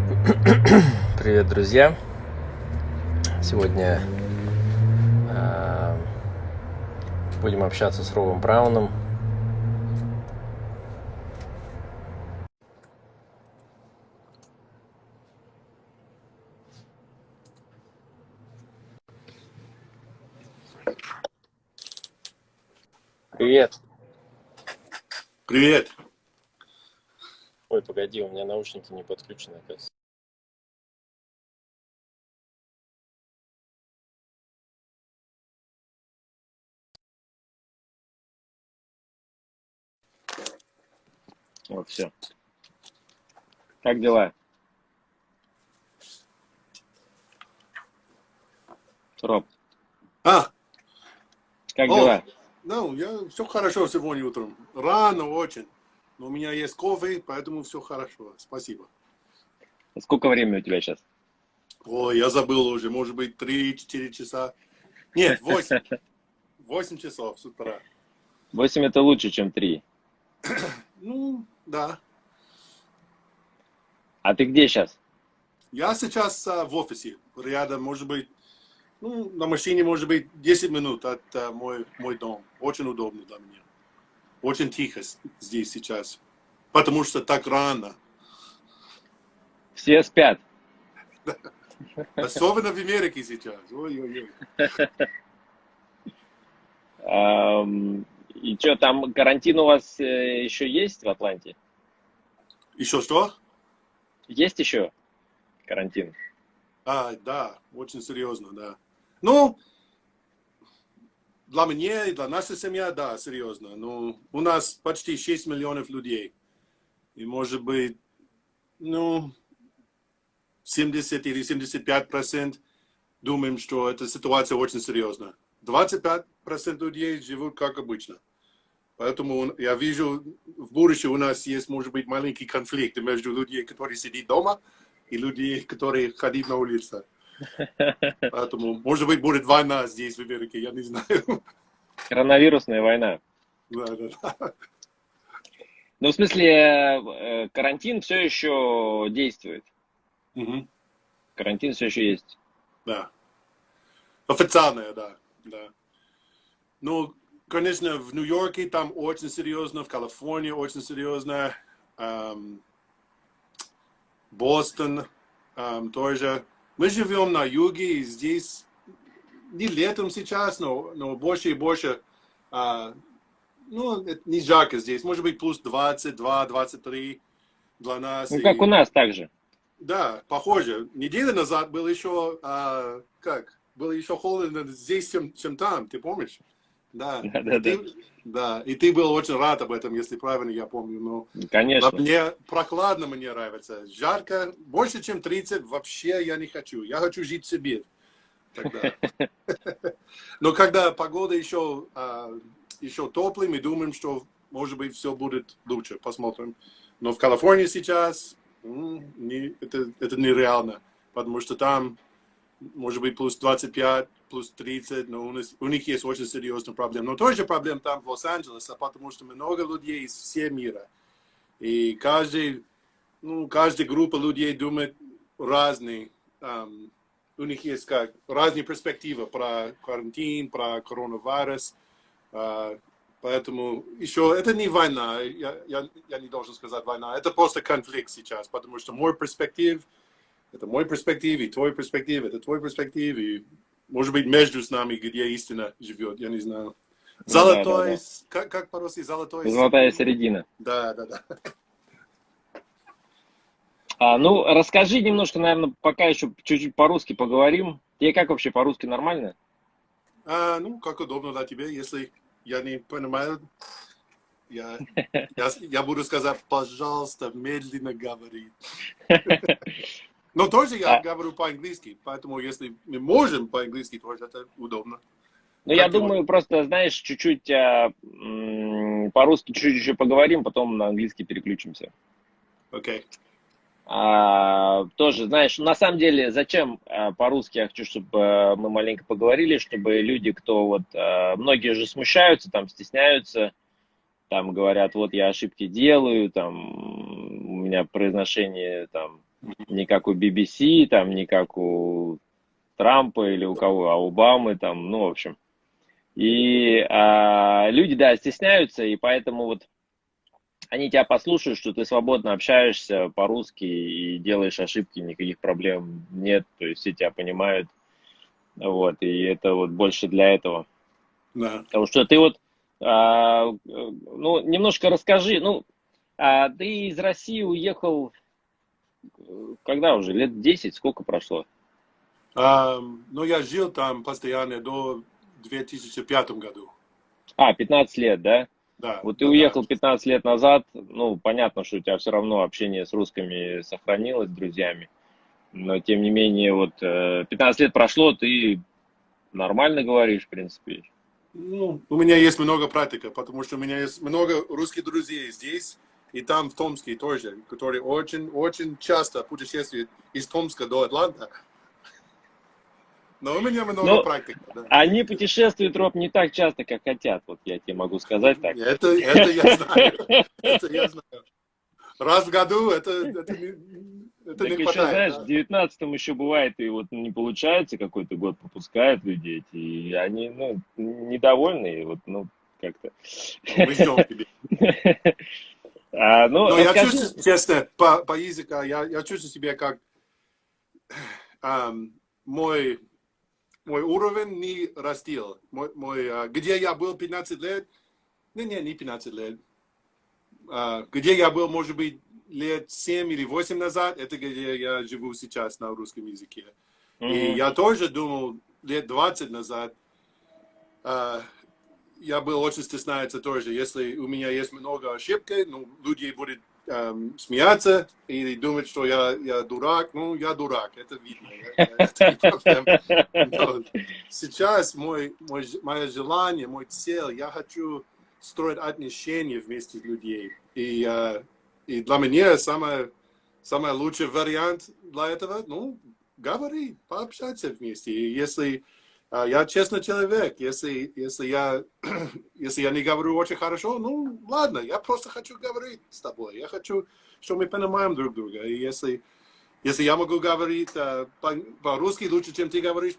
Привет, друзья! Сегодня будем общаться с Робом Брауном. Привет! Привет! Ой, погоди, у меня наушники не подключены, оказывается. Вот, все. Как дела? Роб, как дела? Все хорошо сегодня утром. Рано очень. Но у меня есть кофе, поэтому все хорошо. Спасибо. Сколько времени у тебя сейчас? Ой, я забыл уже, может быть, 3-4 часа. Нет, 8. 8 часов с утра. 8 это лучше, чем 3. Ну, да. А ты где сейчас? Я сейчас в офисе. Рядом, может быть, на машине, может быть, 10 минут от мой дом. Очень удобно для меня. Очень тихо здесь сейчас. Потому что так рано. Все спят. Особенно в Америке сейчас. Ой-ой-ой. И что, там карантин у вас еще есть в Атланте? Еще что? Есть еще карантин? Да, очень серьезно, да. Ну, для меня и для нашей семьи, да, серьезно. Но у нас почти 6 миллионов людей. И, может быть, 70 или 75% думаем, что эта ситуация очень серьезна. 25% людей живут как обычно. Поэтому я вижу, в будущем у нас есть, может быть, маленький конфликт между людьми, которые сидят дома, и людьми, которые ходят на улицу. Поэтому, может быть, будет война здесь, в Америке, я не знаю. Коронавирусная война. Да. Ну, в смысле, карантин все еще действует. Угу. Карантин все еще есть. Да. Официальная, да. Ну, конечно, в Нью-Йорке там очень серьезно, в Калифорнии очень серьезно. Бостон тоже. Мы живем на юге, и здесь не летом сейчас, но больше и больше. Это не жарко здесь. Может быть, плюс 22, 23 для нас. Ну, как у нас также. Да, похоже. Неделю назад было еще, было еще холодно здесь, чем там, ты помнишь? Да. И ты был очень рад об этом, если правильно я помню. Но конечно. мне прохладно, мне нравится. Жарко, больше, чем 30, вообще я не хочу. Я хочу жить в Сибири. Но когда погода еще теплая, мы думаем, что, может быть, все будет лучше. Посмотрим. Но в Калифорнии сейчас это нереально, потому что там, может быть, плюс 25, плюс 30, но у них есть очень серьезная проблема. Но тоже проблема там в Лос-Анджелесе, потому что много людей из всего мира. И каждая группа людей думает разные. У них есть разные перспективы про карантин, про коронавирус. Поэтому еще это не война, я не должен сказать война, это просто конфликт сейчас, потому что мой перспектив, это мой перспектив, и твой перспектив, это твой перспектив, и может быть между нами, где истина живет, я не знаю. Золотой, да. Как по-русски золотой? Золотая середина. Да. Ну, расскажи немножко, наверное, пока еще чуть-чуть по-русски поговорим. Тебе как вообще по-русски нормально? Как удобно для тебя, если я не понимаю, я буду сказать, пожалуйста, медленно говори. Но тоже я говорю по-английски, поэтому если мы можем по-английски, тоже это удобно. Ну, я думаю, просто, знаешь, чуть-чуть по-русски чуть-чуть еще поговорим, потом на английский переключимся. Окей. Тоже, знаешь, на самом деле, зачем по-русски я хочу, чтобы мы маленько поговорили, чтобы люди, кто многие же смущаются, там, стесняются, там, говорят, вот я ошибки делаю, там, у меня произношение, там, не как у BBC, там, не как у Трампа или у кого, а Обамы, там, ну, в общем. И люди, да, стесняются, и поэтому вот они тебя послушают, что ты свободно общаешься по-русски и делаешь ошибки, никаких проблем нет, то есть все тебя понимают, вот, и это вот больше для этого. Да. Потому что ты вот, ну, немножко расскажи, ну, ты из России уехал, когда уже, лет 10, сколько прошло? Но я жил там постоянно до 2005 году. 15 лет, да? Да, Вот ты да, да. уехал 15 лет назад, ну, понятно, что у тебя все равно общение с русскими сохранилось, с друзьями, но тем не менее, вот 15 лет прошло, ты нормально говоришь, в принципе. Ну, у меня есть много практики, потому что у меня есть много русских друзей здесь и там в Томске тоже, которые очень часто путешествуют из Томска до Атланта. Но у меня много Но практики, да. они путешествуют, Роб, не так часто, как хотят, вот я тебе могу сказать так. Это я знаю. Это я знаю. Раз в году это Так не еще, хватает, знаешь, в да. 19-м еще бывает, и вот не получается, какой-то год пропускают люди эти, и они, ну, недовольны, и вот, ну, как-то. Ну, мы ждем тебя. Ну, Но я расскажи. чувствую, честно, по языку, я чувствую себя как мой уровень не растил. Где я был 15 лет, не 15 лет, где я был, может быть, лет 7 или 8 назад, это где я живу сейчас на русском языке. И я тоже думал, лет 20 назад, я был очень стесняется тоже, если у меня есть много ошибок, ну, люди будут смеяться или думать, что я дурак. Ну, я дурак, это видно, это не проблема. Но сейчас мое желание, мой цель, я хочу строить отношения вместе с людьми. И для меня самый лучший вариант для этого, ну, говори, пообщаться вместе. И если я честный человек, если я не говорю очень хорошо, ну, ладно, я просто хочу говорить с тобой. Я хочу, чтобы мы понимаем друг друга. И если я могу говорить по-русски лучше, чем ты говоришь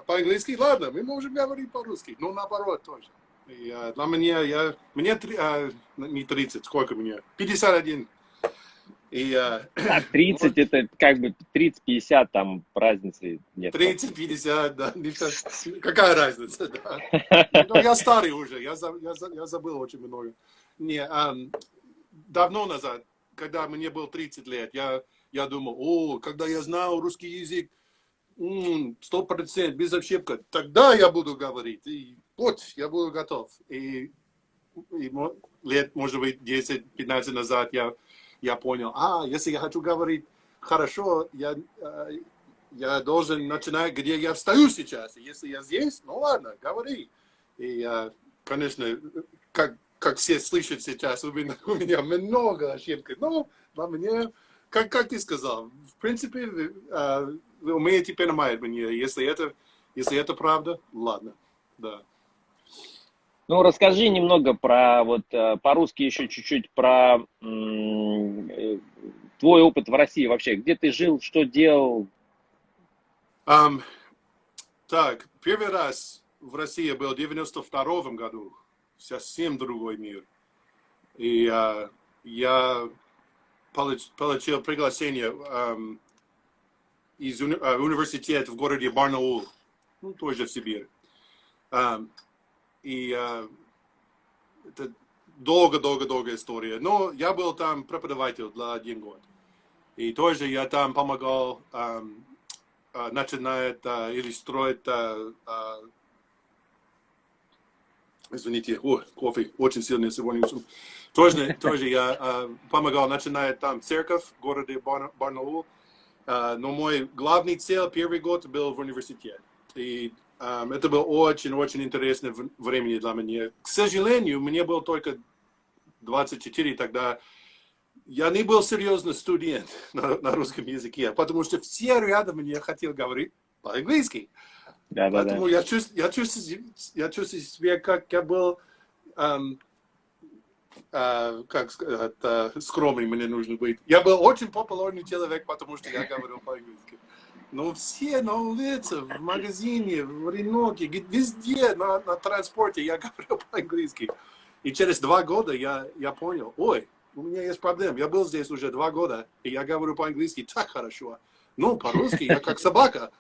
по-английски, ладно, мы можем говорить по-русски. Ну, наоборот тоже. И для меня, мне не 30, сколько мне? 51. И, 30 это как бы 30-50, там разницы нет. 30-50, да. Какая разница, да. Но я старый уже, я забыл очень много. Не, давно назад, когда мне было 30 лет, я думал, когда я знал русский язык 100%, без ошибок, тогда я буду говорить. И вот, я буду готов. И лет, может быть, 10-15 назад я понял, если я хочу говорить хорошо, я должен начинать, где я встаю сейчас. И если я здесь, ну ладно, говори. И, конечно, как все слышат сейчас, у меня много ошибок. Но для меня, как ты сказал, в принципе, вы умеете понимать меня. Если это правда, ладно, да. Ну, расскажи немного про, вот, по-русски еще чуть-чуть про твой опыт в России вообще. Где ты жил, что делал? Так, первый раз в России был в 92 году. Совсем другой мир. И я получил приглашение из университета в городе Барнаул, ну, тоже в Сибири. И это долго история. Но я был там преподаватель для 1 год. И тоже я там помогал начинать или строить, извините, кофе очень сильный сегодня. Тоже я помогал начинать там церковь в городе Барнаул. Но мой главный цель первый год был в университете. И это было очень интересное время для меня. К сожалению, мне было только 24 тогда. Я не был серьезный студент на русском языке, потому что все рядом мне хотели говорить по-английски. Да. Поэтому я чувствую себя, как я был как сказать, скромный мне нужно быть. Я был очень популярный человек, потому что я говорил по-английски. Но все на улице, в магазине, в Реноке, везде на транспорте я говорил по-английски. И через 2 года я понял, ой, у меня есть проблема. Я был здесь уже 2 года, и я говорю по-английски так хорошо. Ну, по-русски я как собака.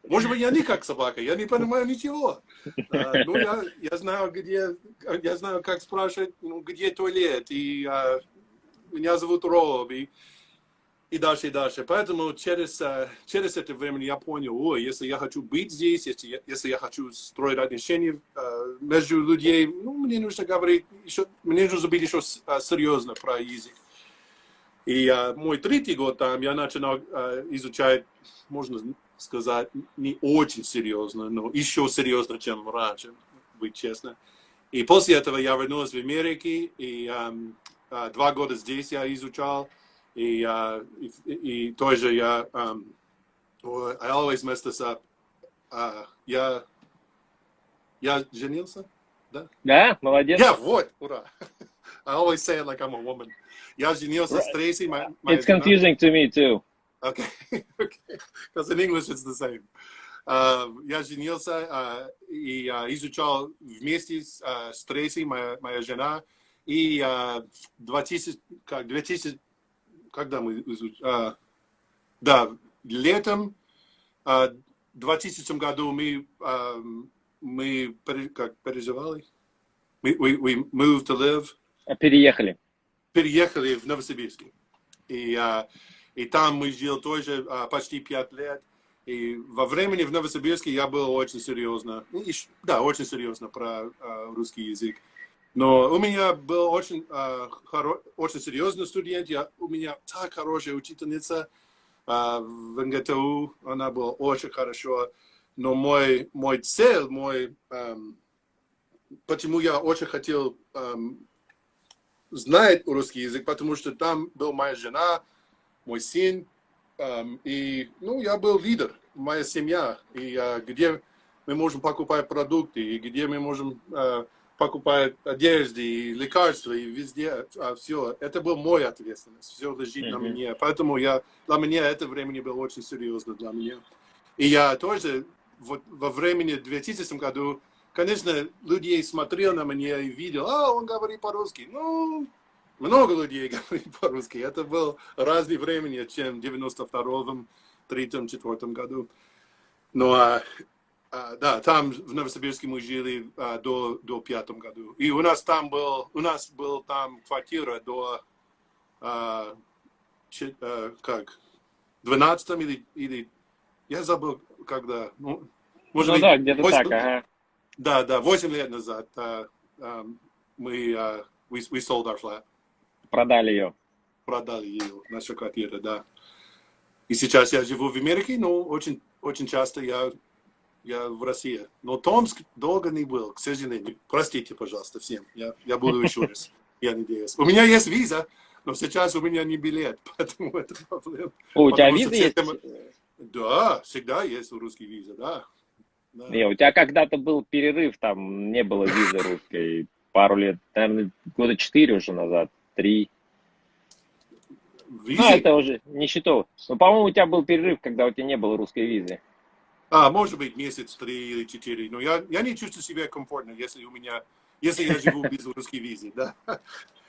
Может быть, я не как собака, я не понимаю ничего. Ну, я знаю, как спрашивать, ну, где туалет, и меня зовут Роб, и дальше, и дальше. Поэтому через это время я понял, ой, если я хочу быть здесь, если я хочу строить отношения между людьми, ну, мне нужно говорить, мне нужно быть еще серьезно про язык. И мой 3-й год там я начал изучать, можно сказать, не очень серьезно, но еще серьезно, чем раньше, быть честно. И после этого я вернулся в Америке, и 2 года здесь я изучал, и тоже я, I always mess this up. Я женился, да? Да, молодец. Вот, ура. I always say it like I'm a woman. Я женился с Трейси, моя It's жена. confusing to me too. Okay, because in English it's the same. Я женился и изучал вместе с Трейси, моя жена, и 2000, когда мы изучали, да, летом 2000 году мы как переживали? We moved to live. Переехали в Новосибирск. И там мы жили тоже почти 5 лет. И во времени в Новосибирске я был очень серьезно, очень серьезно про русский язык. Но у меня был очень серьезный студент, у меня так хорошая учительница в НГТУ, она была очень хорошо. Но мой цель, почему я очень хотел знать русский язык, потому что там была моя жена, мой сын, и я был лидер, моя семья, и где мы можем покупать продукты, и где мы можем покупать одежду, и лекарства, и везде, все. Это был мой ответственность, все лежит на мне. Поэтому для меня это время было очень серьезно для меня. И я тоже во времени 2000 году, конечно, людей смотрел на меня и видел, он говорит по-русски. Ну, много людей говорит по-русски. Это было разное времени, чем в 92-м, 3-м, 4-м году. Но, да, там в Новосибирске мы жили до 5-м году. И у нас была там квартира до 12-м или я забыл, когда. Может быть, да, где-то 8, так, ага. Да, 8 лет назад we sold our flat. Продали ее, наша квартира, да. И сейчас я живу в Америке, но очень, очень часто я в России. Но Томск долго не был, к сожалению. Простите, пожалуйста, всем. Я буду еще раз, я надеюсь. У меня есть виза, но сейчас у меня не билет, поэтому это проблема. У тебя виза есть? Да, всегда есть русский виза, да. Не, у тебя когда-то был перерыв, там не было визы русской. Пару лет, наверное, года 4 уже назад, 3. Визы? Это уже не считал. Но, по-моему, у тебя был перерыв, когда у тебя не было русской визы. Может быть, месяц, 3 или 4. Но я не чувствую себя комфортно, если я живу без русской визы, да.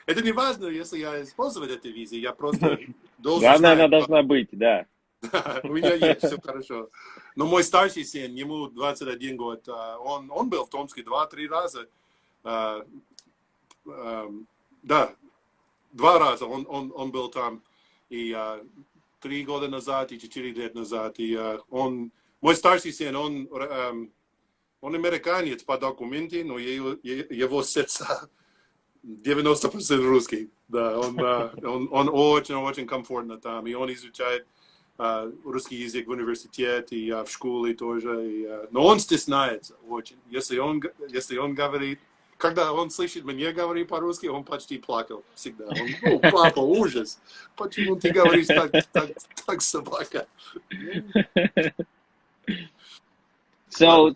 Это не важно, если я использую эту визу, я просто должен знать. Главное, она должна быть, да. У меня есть, все хорошо. Но мой старший сын, ему 21 год, он был в Томске 2-3 раза. Да, 2 раза он был там. И 3 года назад и 4 лет назад. И мой старший сын, он американец по документам, но его сердце 90% русский. Да, он очень комфортно там. И он изучает русский язык в университете и в школе тоже. Но он стесняется очень. Если он говорит, когда он слышит меня говорить по-русски, он почти плакал всегда. Он, папа, ужас. Почему ты говоришь так собака? So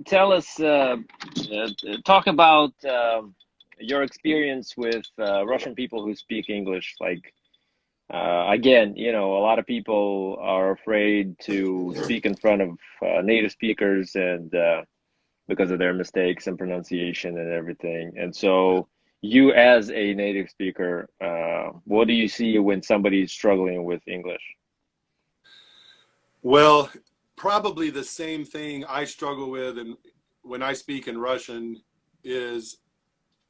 tell us, talk about your experience with Russian people who speak English. Like, again, you know, a lot of people are afraid to speak in front of native speakers, and because of their mistakes and pronunciation and everything. And so, you as a native speaker, what do you see when somebody's struggling with English? Well, probably the same thing I struggle with, and when I speak in Russian is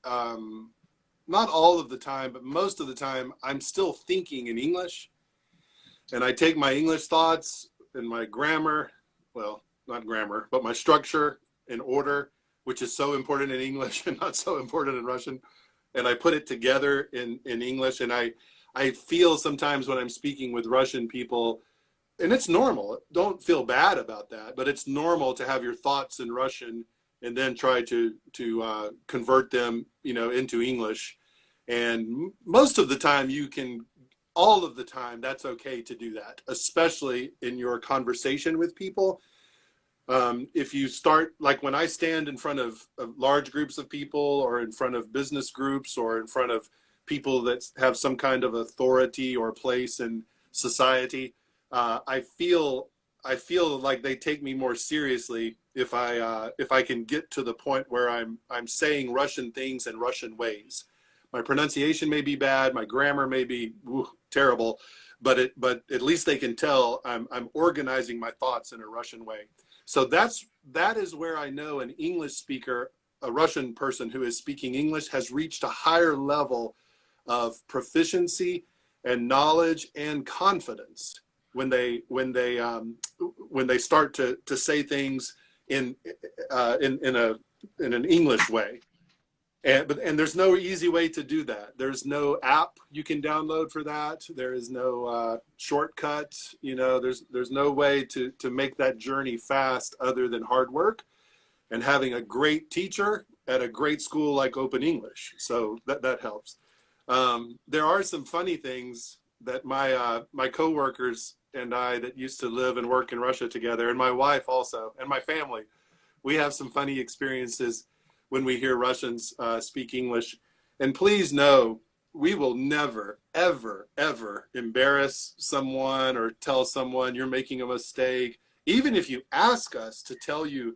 not all of the time, but most of the time, I'm still thinking in English, and I take my English thoughts and my grammar, well, not grammar, but my structure and order, which is so important in English and not so important in Russian, and I put it together in English, and I feel sometimes when I'm speaking with Russian people, and it's normal, don't feel bad about that, but it's normal to have your thoughts in Russian and then try to convert them, you know, into English. And most of the time you can, all of the time, that's okay to do that, especially in your conversation with people. If you start, like when I stand in front of large groups of people, or in front of business groups, or in front of people that have some kind of authority or place in society, I feel like they take me more seriously if I can get to the point where I'm saying Russian things in Russian ways. My pronunciation may be bad, my grammar may be terrible, but at least they can tell I'm organizing my thoughts in a Russian way. So that is where I know an English speaker, a Russian person who is speaking English, has reached a higher level of proficiency and knowledge and confidence when they start to say things in an English way. And there's no easy way to do that. There's no app you can download for that. There is no shortcut. You know, there's no way to make that journey fast other than hard work and having a great teacher at a great school like Open English. So that helps. There are some funny things that my coworkers and I that used to live and work in Russia together, and my wife also, and my family, we have some funny experiences when we hear Russians speak English. And please know, we will never, ever, ever embarrass someone or tell someone you're making a mistake. Even if you ask us to tell you,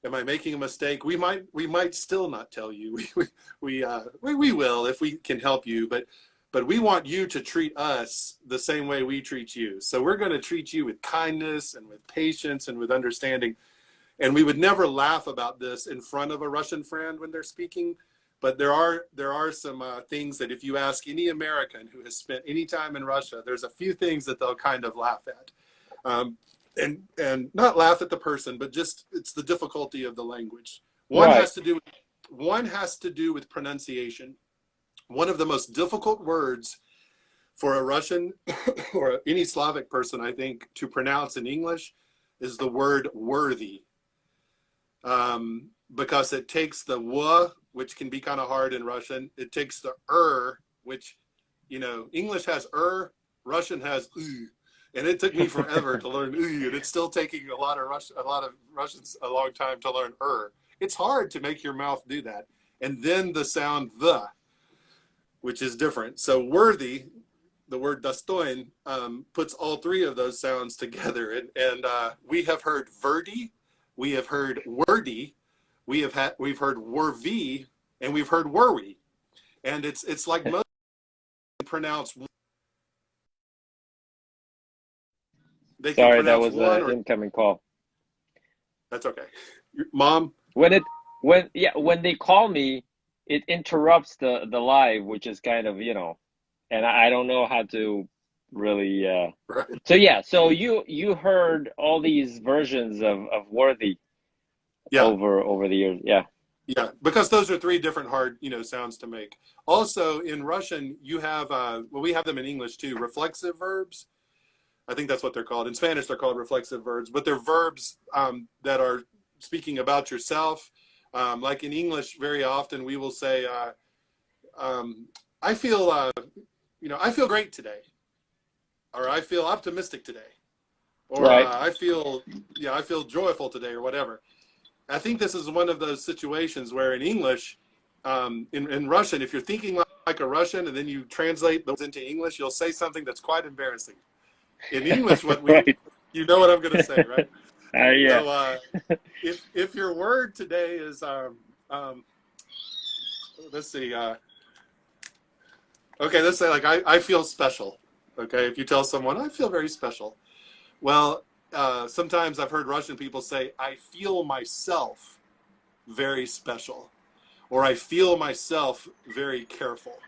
am I making a mistake? We might still not tell you. We will if we can help you, but we want you to treat us the same way we treat you. So we're going to treat you with kindness and with patience and with understanding. And we would never laugh about this in front of a Russian friend when they're speaking. But there are some things that if you ask any American who has spent any time in Russia, there's a few things that they'll kind of laugh at. And not laugh at the person, but just it's the difficulty of the language. One has to do with pronunciation. One of the most difficult words for a Russian or any Slavic person, I think, to pronounce in English is the word worthy. Because it takes the w, which can be kind of hard in Russian. It takes the which, you know, English has Russian has u. And it took me forever to learn and it's still taking a lot of Russians a long time to learn It's hard to make your mouth do that. And then the sound the, which is different. So worthy, the word dostoin, puts all three of those sounds together. And we have heard verdi, we have heard wordy, we've heard worvy, and we've heard worry. And it's like most pronounce. They can Sorry, that pronounce was an incoming call. That's okay. Mom? When they call me, it interrupts the live, which is kind of, you know, and I don't know how to really Right. So yeah, so you heard all these versions of worthy over the years. Yeah, because those are three different hard, you know, sounds to make. Also in Russian you have we have them in English too, reflexive verbs. I think that's what they're called. In Spanish, they're called reflexive verbs, but they're verbs that are speaking about yourself. Like in English, very often we will say, I feel great today, or I feel optimistic today, or right. I feel joyful today, or whatever. I think this is one of those situations where in English, in Russian, if you're thinking like a Russian and then you translate those into English, you'll say something that's quite embarrassing. In English, Right. you know what I'm going to say, right? Yeah. So if your word today is, let's see, okay, let's say like, I feel special. Okay, if you tell someone, I feel very special. Well, sometimes I've heard Russian people say, I feel myself very special, or I feel myself very careful.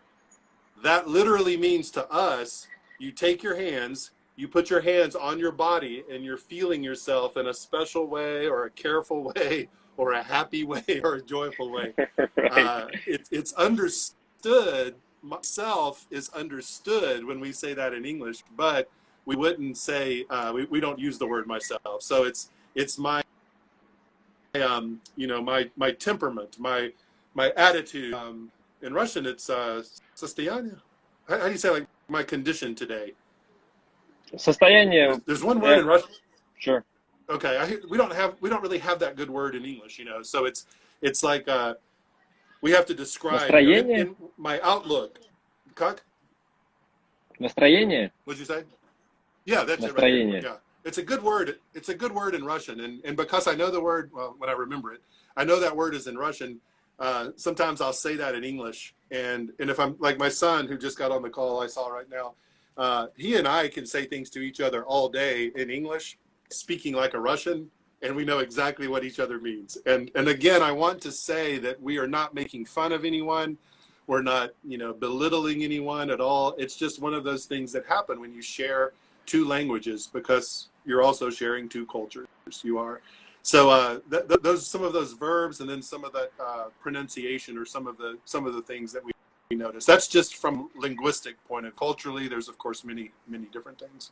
That literally means to us, you take your hands, you put your hands on your body, and you're feeling yourself in a special way, or a careful way, or a happy way, or a joyful way. Right. It's understood. Myself is understood when we say that in English, but we wouldn't say, we don't use the word myself. So it's my, you know, my temperament, my attitude. In Russian, it's состояние. How do you say like my condition today? Состояние. There's one word Yeah, in Russian. sure. Okay, we don't really have that good word in English, you know. So it's like we have to describe, you know, Настроение. in my outlook. Как? Настроение. What'd you say? Yeah, that's it right there. Настроение. Yeah, it's a good word. It's a good word in Russian, and because I know the word, well, when I remember it, I know that word is in Russian. Sometimes I'll say that in English, and if I'm like my son who just got on the call I saw right now, he and I can say things to each other all day in English, speaking like a Russian, and we know exactly what each other means. And again, I want to say that we are not making fun of anyone. We're not, you know, belittling anyone at all. It's just one of those things that happen when you share two languages, because you're also sharing two cultures. You are. So those, some of those verbs, and then some of the pronunciation, or some of the things that we notice. That's just from linguistic point of. Culturally, there's of course many different things.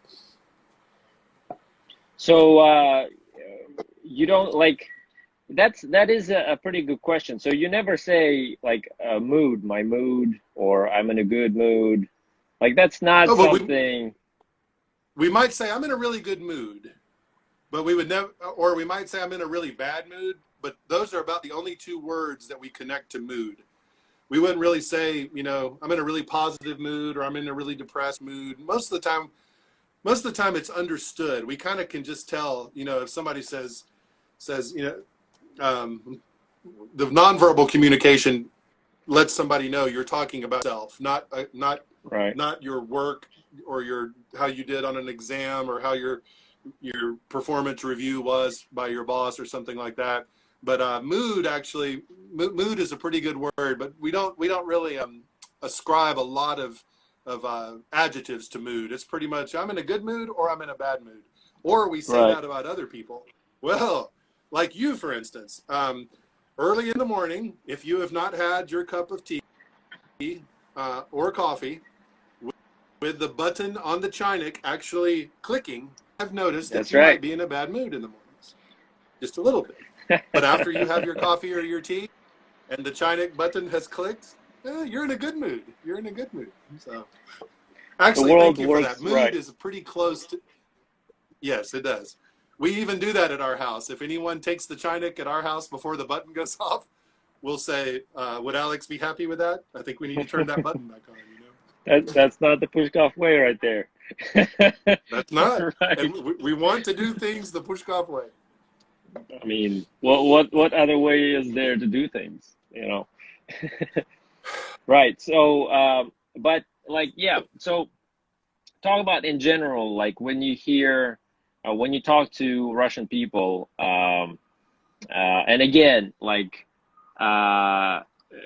So you don't like, that is a pretty good question. So you never say like mood, my mood, or I'm in a good mood. Like that's not something. We might say I'm in a really good mood, but we would never, or we might say I'm in a really bad mood, but those are about the only two words that we connect to mood. We wouldn't really say, you know, I'm in a really positive mood, or I'm in a really depressed mood. Most of the time it's understood. We kind of can just tell, you know, if somebody says, you know, the nonverbal communication lets somebody know you're talking about yourself, Right. not your work, or how you did on an exam, or how your performance review was by your boss, or something like that. But mood, actually, mood is a pretty good word, but we don't really ascribe a lot of adjectives to mood. It's pretty much I'm in a good mood, or I'm in a bad mood, or we say that about other people. Well, like you, for instance, early in the morning, if you have not had your cup of tea or coffee, with the button on the Chinik actually clicking, I've noticed that you might be in a bad mood in the mornings, just a little bit. But after you have your coffee or your tea, and the Chinik button has clicked, you're in a good mood. You're in a good mood. So, actually, thank you for that. Mood is pretty close to. Yes, it does. We even do that at our house. If anyone takes the Chinik at our house before the button goes off, we'll say, "Would Alex be happy with that? I think we need to turn that button back on." You know. That's not the Pushkov way right there. That's not. Right. And we want to do things the Pushkov way. I mean, what other way is there to do things? You know. Right. So, but like, yeah. So, talk about in general, like when you hear, when you talk to Russian people, and again, like,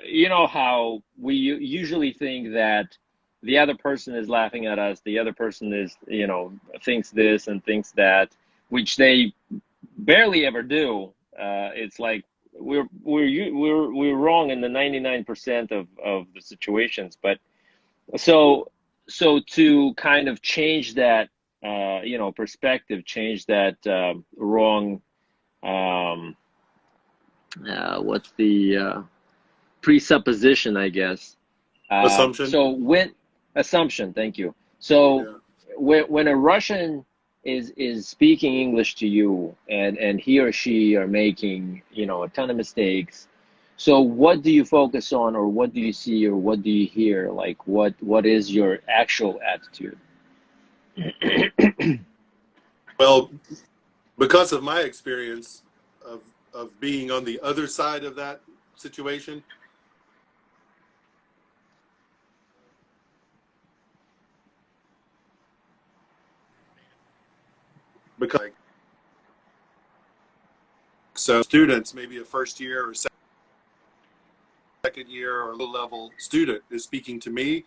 you know how we usually think that the other person is laughing at us, the other person is, you know, thinks this and thinks that, which they barely ever do. It's like we're wrong in the 99% of the situations. But so to kind of change that, you know, perspective, change that wrong. What's the presupposition, I guess. Assumption. Assumption, thank you. So when a Russian is speaking English to you, and he or she are making, you know, a ton of mistakes, So what do you focus on, or what do you see, or what do you hear? Like what is your actual attitude? Well, because of my experience of being on the other side of that situation, because so students, maybe a first year or second year or low level student is speaking to me,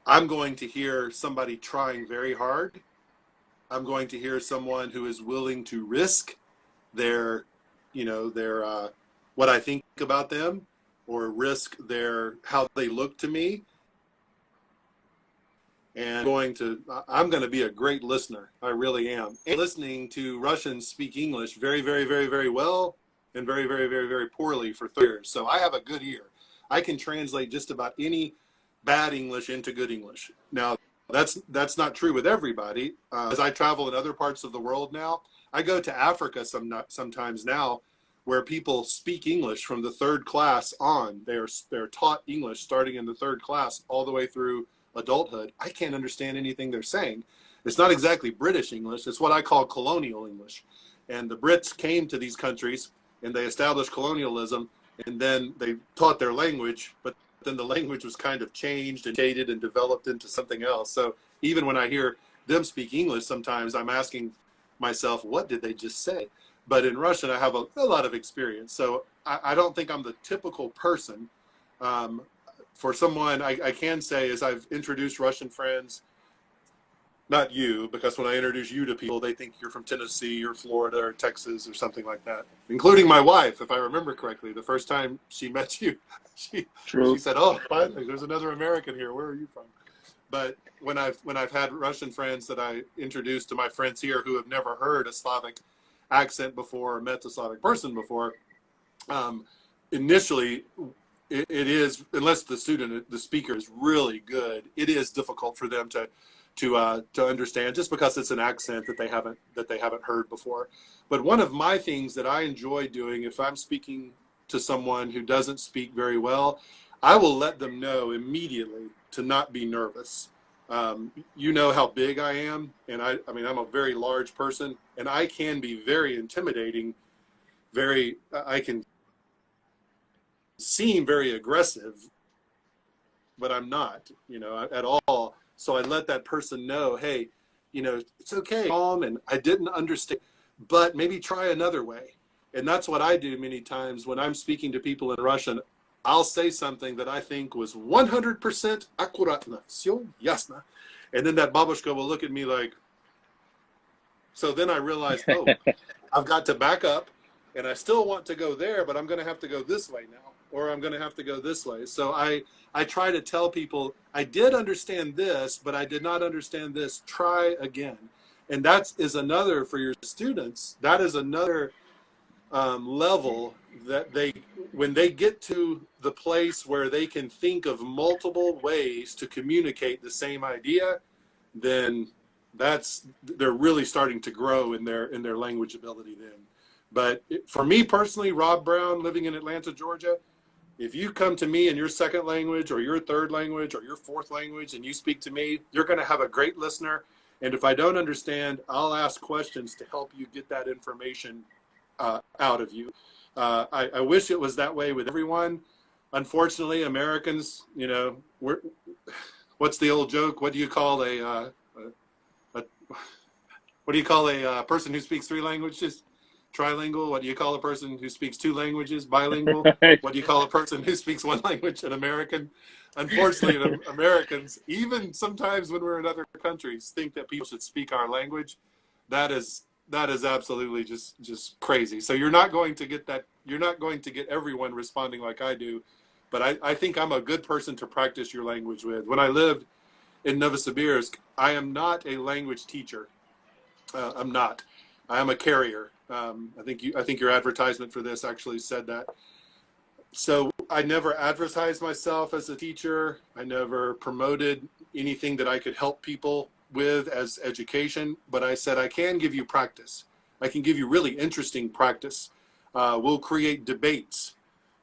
I'm going to hear somebody trying very hard. I'm going to hear someone who is willing to risk their, their what I think about them, or risk their how they look to me. And I'm going to be a great listener. I really am. And listening to Russians speak English very, very, very, very well, and very, very, very, very poorly for 30 years. So I have a good ear. I can translate just about any bad English into good English. Now, that's not true with everybody. As I travel in other parts of the world now, I go to Africa sometimes now, where people speak English from the third class on. They're taught English starting in the third class all the way through adulthood. I can't understand anything they're saying. It's not exactly British English. It's what I call colonial English. And the Brits came to these countries and they established colonialism, and then they taught their language, but then the language was kind of changed and shaded and developed into something else. So even when I hear them speak English, sometimes I'm asking myself, what did they just say? But in Russian, I have a lot of experience. So I don't think I'm the typical person. For someone, I can say, as I've introduced Russian friends, not you, because when I introduce you to people, they think you're from Tennessee or Florida or Texas or something like that, including my wife, if I remember correctly. The first time she met you, she said, oh, finally, there's another American here. Where are you from? But when I've had Russian friends that I introduced to my friends here who have never heard a Slavic accent before or met a Slavic person before, initially, it is, unless the speaker is really good, it is difficult for them to understand, just because it's an accent that they haven't heard before. But one of my things that I enjoy doing, if I'm speaking to someone who doesn't speak very well, I will let them know immediately to not be nervous. You know how big I am, and I mean, I'm a very large person, and I can be very intimidating. I can seem very aggressive, but I'm not, at all. So I let that person know, hey, it's okay, calm, and I didn't understand, but maybe try another way. And that's what I do many times when I'm speaking to people in Russian. I'll say something that I think was 100% аккуратно, все ясно. And then that babushka will look at me like, so then I realize, oh, I've got to back up, and I still want to go there, but I'm going to have to go this way now, or I'm going to have to go this way. So I try to tell people, I did understand this, but I did not understand this. Try again. And that is another, for your students, that is another level that when they get to the place where they can think of multiple ways to communicate the same idea, then they're really starting to grow in their language ability then. But for me personally, Rob Browne, living in Atlanta, Georgia, if you come to me in your second language or your third language or your fourth language and you speak to me, you're going to have a great listener. And if I don't understand, I'll ask questions to help you get that information out of you. I wish it was that way with everyone. Unfortunately, Americans, what's the old joke? What do you call a person who speaks three languages? Trilingual. What do you call a person who speaks two languages? Bilingual. What do you call a person who speaks one language? An American. Unfortunately, Americans, even sometimes when we're in other countries, think that people should speak our language. That is absolutely just crazy. So you're not going to get that. You're not going to get everyone responding like I do. But I think I'm a good person to practice your language with. When I lived in Novosibirsk, I am not a language teacher. I'm not. I am a carrier. I think your advertisement for this actually said that. So I never advertised myself as a teacher. I never promoted anything that I could help people with as education, but I said I can give you practice. I can give you really interesting practice. We'll create debates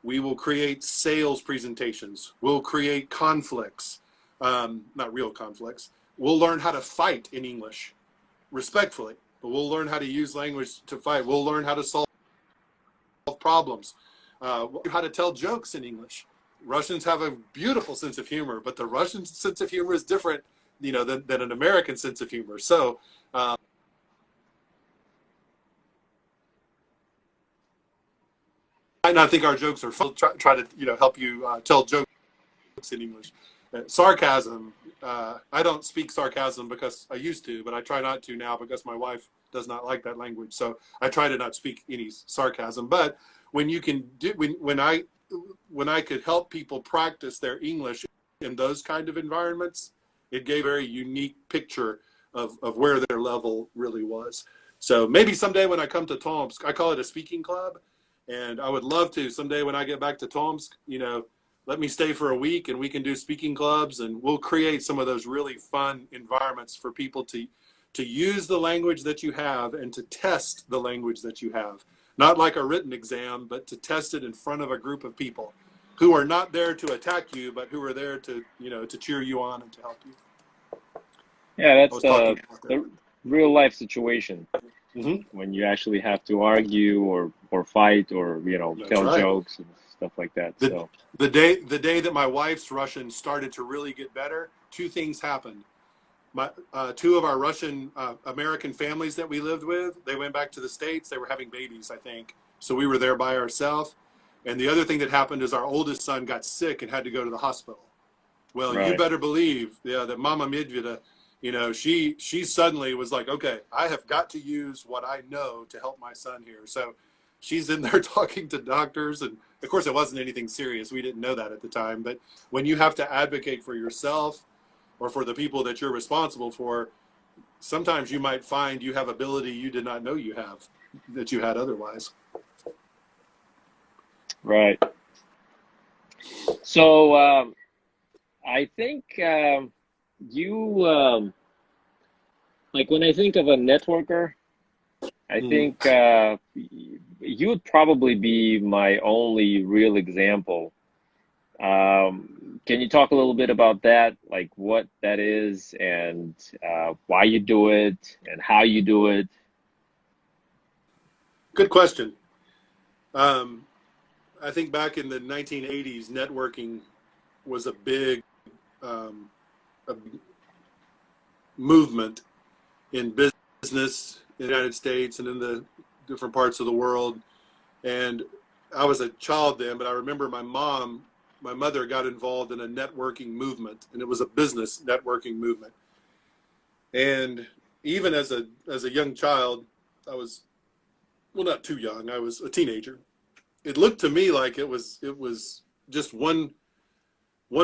We will create sales presentations. We'll create conflicts, not real conflicts. We'll learn how to fight in English, respectfully, but we'll learn how to use language to fight. We'll learn how to solve problems, how to tell jokes in English. Russians have a beautiful sense of humor, but the Russian sense of humor is different, you know, than an American sense of humor. So, I might not think our jokes are fun. Try to, you know, help you tell jokes in English. Sarcasm. I don't speak sarcasm because I used to, but I try not to now because my wife does not like that language. So I try to not speak any sarcasm. But when you can do, when I could help people practice their English in those kind of environments, it gave a very unique picture of where their level really was. So maybe someday when I come to Tomsk, I call it a speaking club. And I would love to someday when I get back to Tomsk, you know, let me stay for a week and we can do speaking clubs, and we'll create some of those really fun environments for people to use the language that you have and to test the language that you have. Not like a written exam, but to test it in front of a group of people who are not there to attack you, but who are there to, you know, to cheer you on and to help you. Yeah, that's the real life situation. Mm-hmm. When you actually have to argue or fight or, you know, tell jokes and stuff like that. The day that my wife's Russian started to really get better, two things happened. Two of our Russian American families that we lived with, they went back to the States. They were having babies, I think. So we were there by ourselves. And the other thing that happened is our oldest son got sick and had to go to the hospital. Well, you better believe, that Mama Medveda, you know, she suddenly was like, okay, I have got to use what I know to help my son here. So she's in there talking to doctors. And of course, it wasn't anything serious. We didn't know that at the time. But when you have to advocate for yourself or for the people that you're responsible for, sometimes you might find you have ability you did not know you have, that you had otherwise. Right. So I think you, like when I think of a networker, I think you would probably be my only real example. Can you talk a little bit about that, like what that is and why you do it and how you do it? Good question. I think back in the 1980s, networking was a big movement in business in the United States and in the different parts of the world. And I was a child then, but I remember my mother got involved in a networking movement, and it was a business networking movement. And even as a young child, I was, well, not too young, I was a teenager. It looked to me like it was just one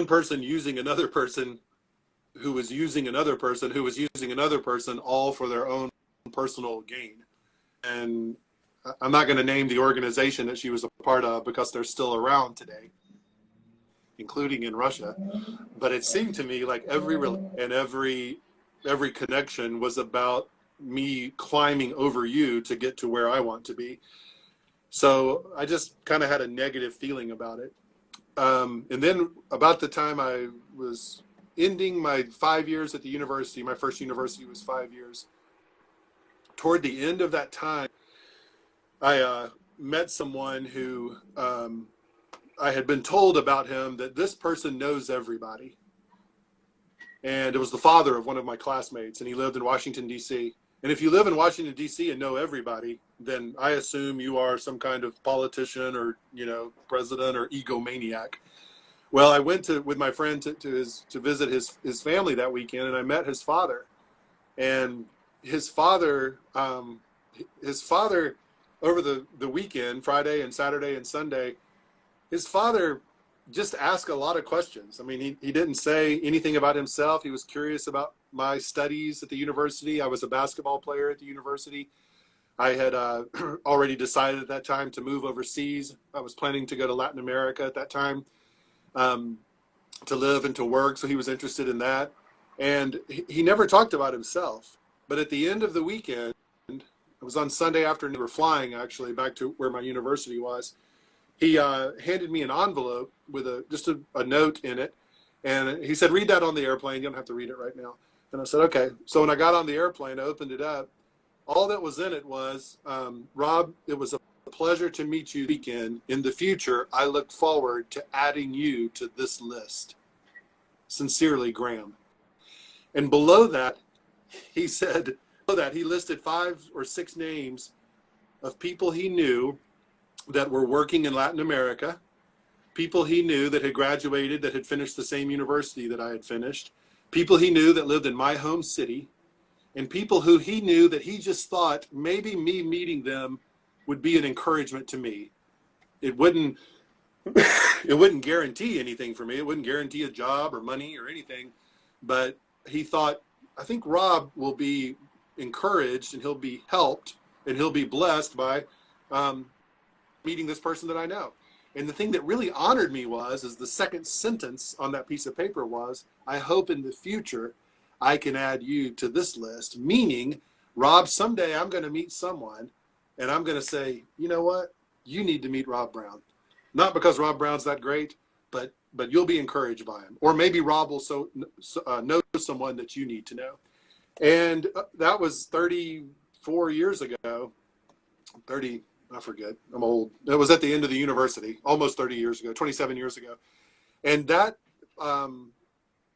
person using another person who was using another person who was using another person, all for their own personal gain. And I'm not going to name the organization that she was a part of because they're still around today, including in Russia. But it seemed to me like every connection was about me climbing over you to get to where I want to be. So I just kind of had a negative feeling about it. And then about the time I was ending my 5 years at the university, my first university was 5 years. Toward the end of that time, I met someone who I had been told about him that this person knows everybody. And it was the father of one of my classmates, and he lived in Washington, D.C. And if you live in Washington, D.C. and know everybody, then I assume you are some kind of politician or, you know, president or egomaniac. Well, I went with my friend to visit his family that weekend, and I met his father. And his father over the weekend, Friday and Saturday and Sunday, his father just asked a lot of questions. I mean, he didn't say anything about himself. He was curious about my studies at the university. I was a basketball player at the university. I had already decided at that time to move overseas. I was planning to go to Latin America at that time to live and to work. So he was interested in that. And he never talked about himself. But at the end of the weekend, it was on Sunday afternoon, we were flying actually back to where my university was. he handed me an envelope with just a note in it. And he said, read that on the airplane. You don't have to read it right now. And I said, okay. So when I got on the airplane, I opened it up. All that was in it was, Rob, it was a pleasure to meet you this weekend. In the future, I look forward to adding you to this list. Sincerely, Graham. And below that, he said, he listed 5 or 6 names of people he knew that were working in Latin America, people he knew that had graduated, that had finished the same university that I had finished, people he knew that lived in my home city, and people who he knew that he just thought maybe me meeting them would be an encouragement to me. It wouldn't guarantee anything for me. It wouldn't guarantee a job or money or anything. But he thought, I think Rob will be encouraged and he'll be helped and he'll be blessed by meeting this person that I know. And the thing that really honored me is the second sentence on that piece of paper was, I hope in the future I can add you to this list, meaning, Rob, someday I'm going to meet someone and I'm going to say, you know what? You need to meet Rob Browne. Not because Rob Browne's that great, but you'll be encouraged by him. Or maybe Rob will know someone that you need to know. And that was 34 years ago, 30, I forget, I'm old. It was at the end of the university, almost 30 years ago, 27 years ago. And that,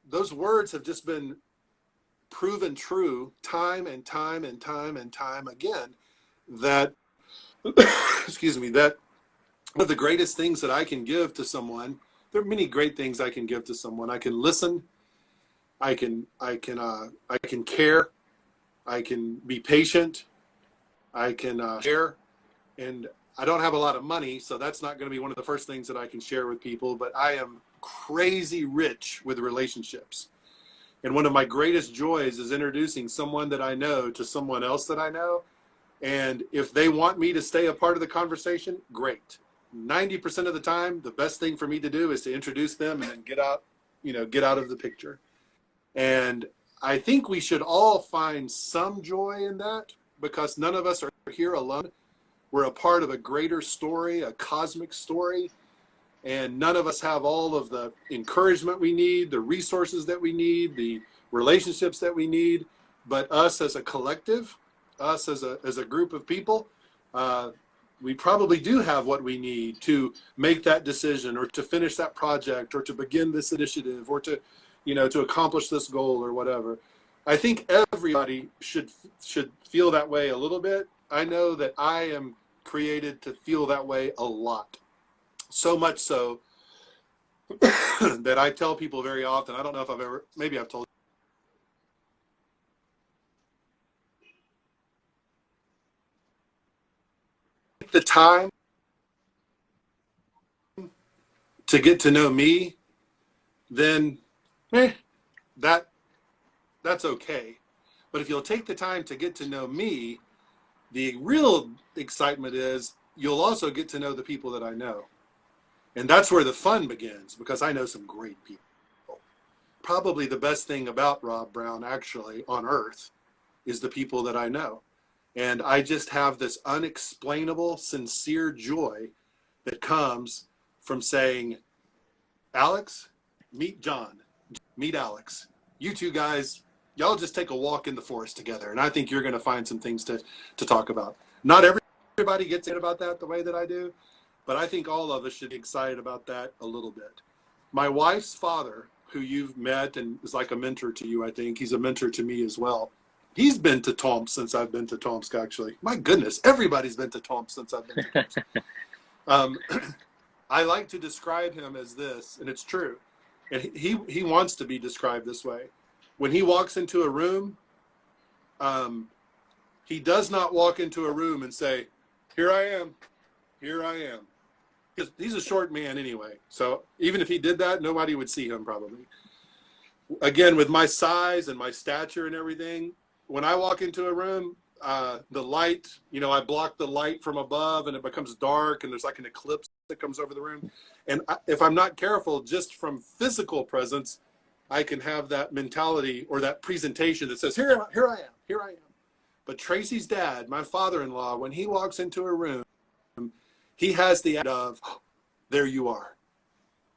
those words have just been proven true time and time and time and time again, that, excuse me, that one of the greatest things that I can give to someone, there are many great things I can give to someone. I can listen, I can care, I can be patient, I can share. And I don't have a lot of money, so that's not going to be one of the first things that I can share with people, but I am crazy rich with relationships. And one of my greatest joys is introducing someone that I know to someone else that I know. And if they want me to stay a part of the conversation, great. 90% of the time, the best thing for me to do is to introduce them and then get out of the picture. And I think we should all find some joy in that, because none of us are here alone. We're a part of a greater story, a cosmic story, and none of us have all of the encouragement we need, the resources that we need, the relationships that we need. But us as a collective, us as a group of people, we probably do have what we need to make that decision, or to finish that project, or to begin this initiative, or to accomplish this goal or whatever. I think everybody should feel that way a little bit. I know that I am created to feel that way a lot. So much so that I tell people very often, I don't know if maybe I've told the time to get to know me, then that's okay. But if you'll take the time to get to know me, the real excitement is you'll also get to know the people that I know. And that's where the fun begins, because I know some great people. Probably the best thing about Rob Browne, actually, on earth, is the people that I know. And I just have this unexplainable, sincere joy that comes from saying, Alex, meet John, meet Alex. You two guys, y'all just take a walk in the forest together, and I think you're going to find some things to talk about. Not everybody gets in about that the way that I do, but I think all of us should be excited about that a little bit. My wife's father, who you've met and is like a mentor to you, I think, he's a mentor to me as well. He's been to Tomske since I've been to Tomske, actually. My goodness, everybody's been to Tomske since I've been to Tomske. I like to describe him as this, and it's true. And he wants to be described this way. When he walks into a room, he does not walk into a room and say, here I am, here I am. He's a short man anyway. So even if he did that, nobody would see him probably. Again, with my size and my stature and everything, when I walk into a room, the light, I block the light from above and it becomes dark and there's like an eclipse that comes over the room. And if I'm not careful, just from physical presence, I can have that mentality or that presentation that says, here I am. But Tracy's dad, my father-in-law, when he walks into a room, he has the act of, there you are.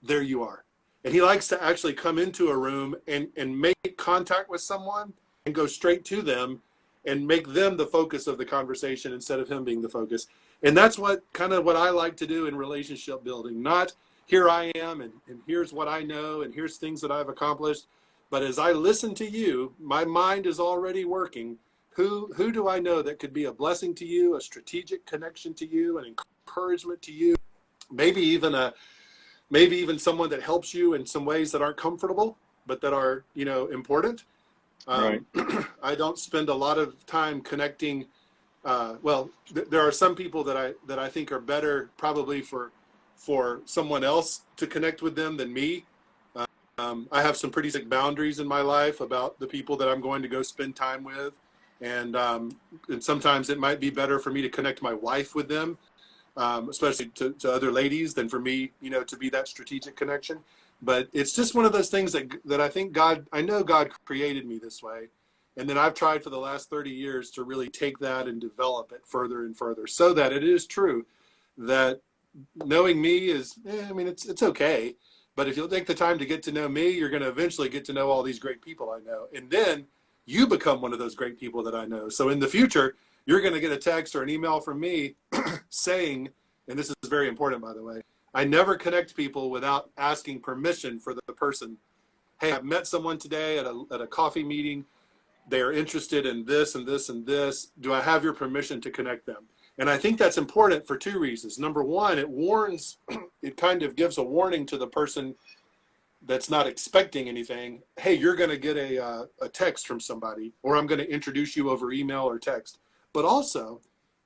There you are. And he likes to actually come into a room and make contact with someone and go straight to them and make them the focus of the conversation instead of him being the focus. And that's what I like to do in relationship building. Not here I am and here's what I know and here's things that I've accomplished. But as I listen to you, my mind is already working. Who do I know that could be a blessing to you, a strategic connection to you, an encouragement to you, maybe even someone that helps you in some ways that aren't comfortable, but that are, important. Right. I don't spend a lot of time connecting. There are some people that I think are better probably for someone else to connect with them than me. I have some pretty strict boundaries in my life about the people that I'm going to go spend time with. And sometimes it might be better for me to connect my wife with them, especially to other ladies, than for me, to be that strategic connection. But it's just one of those things that I think I know God created me this way. And then I've tried for the last 30 years to really take that and develop it further and further so that it is true that knowing me is, it's okay. But if you'll take the time to get to know me, you're going to eventually get to know all these great people I know. And then you become one of those great people that I know. So in the future, you're going to get a text or an email from me saying, and this is very important, by the way, I never connect people without asking permission for the person. Hey, I've met someone today at a coffee meeting. They are interested in this and this and this. Do I have your permission to connect them? And I think that's important for two reasons. Number one, it kind of gives a warning to the person that's not expecting anything. Hey, you're going to get a text from somebody, or I'm going to introduce you over email or text. But also,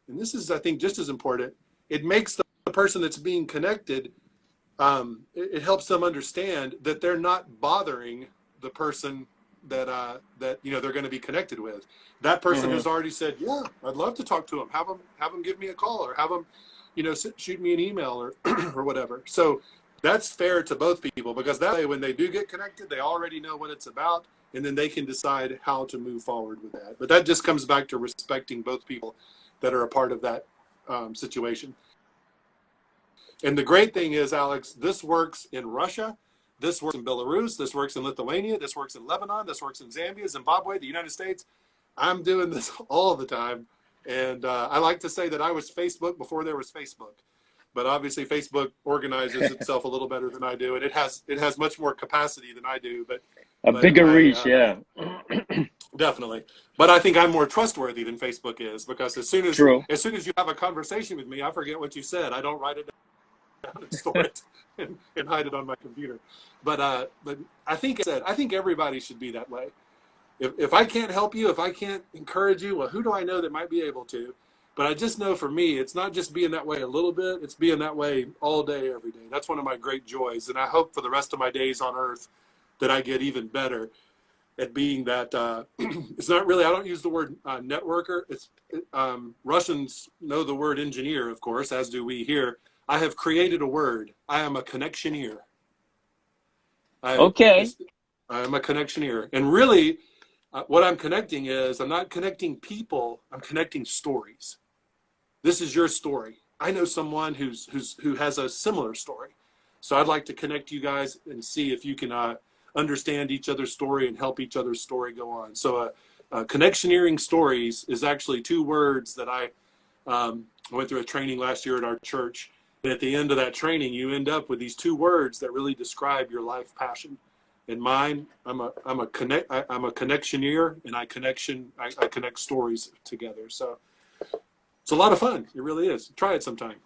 and this is, I think, just as important, it makes the person that's being connected, it helps them understand that they're not bothering the person that they're going to be connected with. That person has already said, yeah, I'd love to talk to them. Have them give me a call, or have them, shoot me an email or or whatever. So that's fair to both people, because that way, when they do get connected, they already know what it's about, and then they can decide how to move forward with that. But that just comes back to respecting both people that are a part of that situation. And the great thing is, Alex, this works in Russia, this works in Belarus, this works in Lithuania, this works in Lebanon, this works in Zambia, Zimbabwe, the United States. I'm doing this all the time. And I like to say that I was Facebook before there was Facebook. But obviously Facebook organizes itself a little better than I do, and it has much more capacity than I do. But a bigger reach, yeah. Definitely. But I think I'm more trustworthy than Facebook is, because as soon as you have a conversation with me, I forget what you said. I don't write it down and store it and hide it on my computer. But I think everybody should be that way. If I can't help you, if I can't encourage you, well, who do I know that might be able to? But I just know for me, it's not just being that way a little bit, it's being that way all day, every day. That's one of my great joys. And I hope for the rest of my days on earth that I get even better at being that. It's not really, I don't use the word networker. Russians know the word engineer, of course, as do we here. I have created a word. I am a connectioneer. I am a connectioneer. And really, what I'm connecting is, I'm not connecting people, I'm connecting stories. This is your story. I know someone who has a similar story. So I'd like to connect you guys and see if you can understand each other's story and help each other's story go on. So connectioneering stories is actually two words that I went through a training last year at our church. And at the end of that training, you end up with these two words that really describe your life passion. In mine, I'm a connectioneer, and I connect stories together. So it's a lot of fun. It really is. Try it sometime.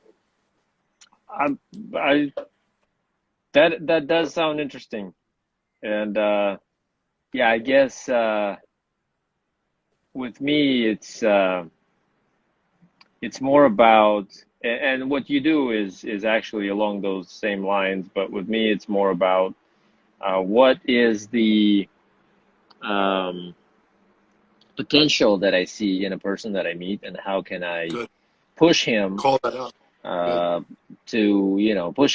That does sound interesting, and I guess with me it's more about, and what you do is actually along those same lines. But with me, it's more about what is the potential that I see in a person that I meet, and how can I push him push